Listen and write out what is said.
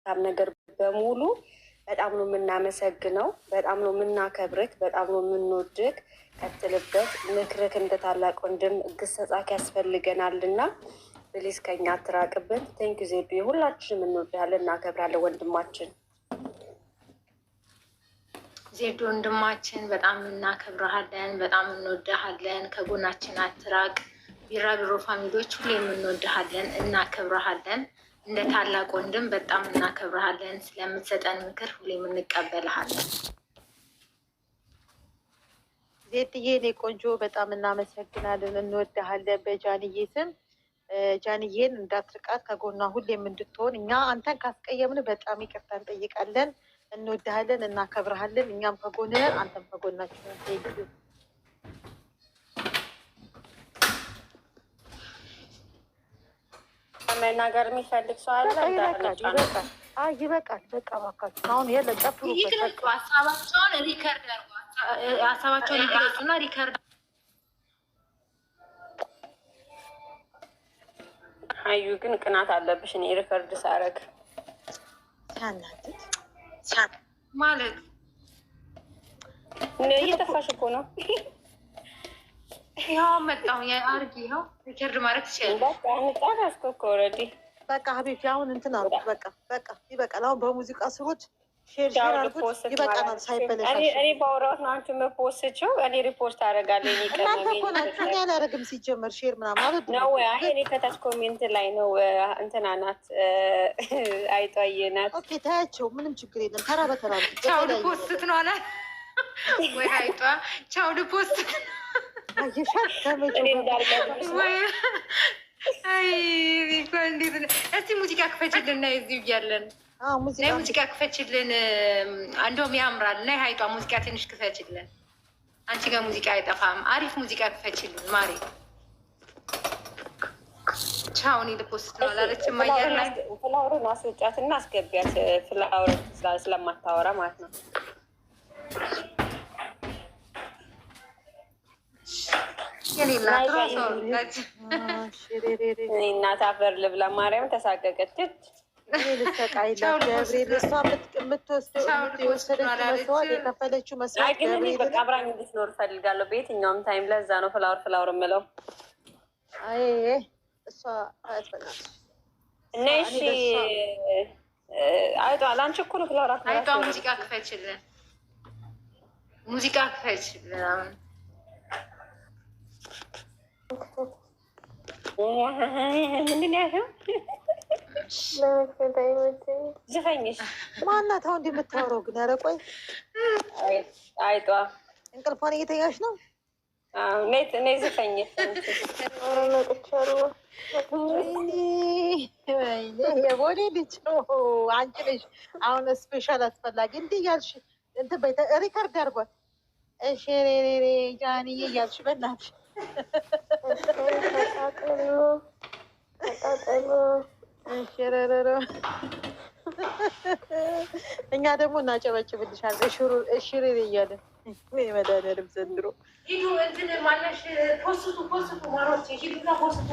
መልካም ነገር በሙሉ በጣም ነው የምናመሰግነው። በጣም ነው የምናከብርክ። በጣም ነው የምንወድክ። ቀጥልበት። ምክርክ እንደ ታላቅ ወንድም ግሰጻክ ያስፈልገናል እና ፕሊዝ ከኛ አትራቅብን። ቴንክ ዜዱ። ሁላችንም እንወድሃለን፣ እናከብራለን ወንድማችን ዜዱ ወንድማችን በጣም እናከብረሃለን፣ በጣም እንወድሃለን። ከጎናችን አትራቅ። ቢራቢሮ ፋሚሊዎች ሁሌ የምንወድሃለን፣ እናከብረሃለን። እንደ ታላቅ ወንድም በጣም እናከብረሃለን። ስለምትሰጠን ምክር ሁሌም እንቀበልሃለን። ዜድዬ እኔ ቆንጆ በጣም እናመሰግናለን፣ እንወድሃለን። በጃንዬ ስም ጃንዬን እንዳትርቃት፣ ከጎኗ ሁሌም እንድትሆን። እኛ አንተን ካስቀየምን በጣም ይቅርታ እንጠይቃለን። እንወድሃለን፣ እናከብረሃለን። እኛም ከጎን አንተም ከጎናችን። ቴንኪዩ። መናገር የሚፈልግ ሰው አለ? ይበቃል። በቃ እባካችሁ አሁን የለ ጨፍሩበት። ሀሳባቸውን ሪከርድ ሀሳባቸውን ይግለጹና ሪከርድ አዩ ግን ቅናት አለብሽ። እኔ ሪከርድ ሳረግ ማለት እየጠፋሽ እኮ ነው። ያው መጣሁ አርጊ ነው ሪከርድ ማድረግ ትችላለሽ። ኦልሬዲ በቃ ሀቢብ አሁን እንትን አሉት። በቃ ይበቃል። አሁን በሙዚቃ ስሮች ሼር አድርጉት። ይበቃናል። ሳይበለሻሽ እኔ ባወራሁት ነው አንቺ የምትፖስችው። እኔ ሪፖርት አደርጋለሁ። እናንተ እኮ ናችሁ። እኔ አላደርግም ሲጀመር ሼር ምናምን አለ ነው። እኔ ከታች ኮሜንት ላይ ነው እንትና ናት አይጧዬ ናት። ኦኬ ታያቸው፣ ምንም ችግር የለም። ተራ በተራ ቻው ልፖስት ነው አለ ወይ አይጧ። ቻው ልፖስት አየሻት ከመቼ እስቲ ሙዚቃ ክፈችልን እና የዚህ እያለን ሙዚቃ ክፈችልን። እንደውም ያምራል እና ሀይጧ ሙዚቃ ትንሽ ክፈችልን። አንቺ ጋር ሙዚቃ አይጠፋም። አሪፍ ሙዚቃ ክፈችልን ማሪ። ቻውኒ ልፖስት ነው አላለች ማያር ላይ ፍላወርን አስወጫት እና አስገቢያት። ፍላወር ስለማታወራ ማለት ነው። እናት አፈር ልብላ። ማርያም ተሳቀቀች። የከፈለችው መስዋዕት በቃ አብራኝ እንድትኖር እፈልጋለሁ በየትኛውም ታይም። ለዛ ነው ፍላወር የምለው። እና እሺ አይጧ ለአንቺ እኮ ነው ፍላወር። አይጧ ሙዚቃ ክፈችልን፣ ሙዚቃ ክፈችልን። ምንድን ያለው ዝፈኝሽ ማናት? አሁን እንዲህ የምታወራው ግን ኧረ ቆይ አይጧ እንቅልፏን እየተኛች ነው። እኔ ዝፈኝሽ የቦሌ ልጅ አንቺ ነሽ አሁን ስፔሻል አስፈላጊ እንዲህ እያልሽ እንትን በይ። ሪከርድ አድርጓል። እሺ ጃንዬ እያልሽ በእናትሽ እኛ ደግሞ እናጨበጭብልሻለን። እሽሬ እያለን መድኃኒዓለም ዘንድሮ ሂዱ እንትን ማለሽ ፖስቱ ማሮች ሂዱና ፖስቱ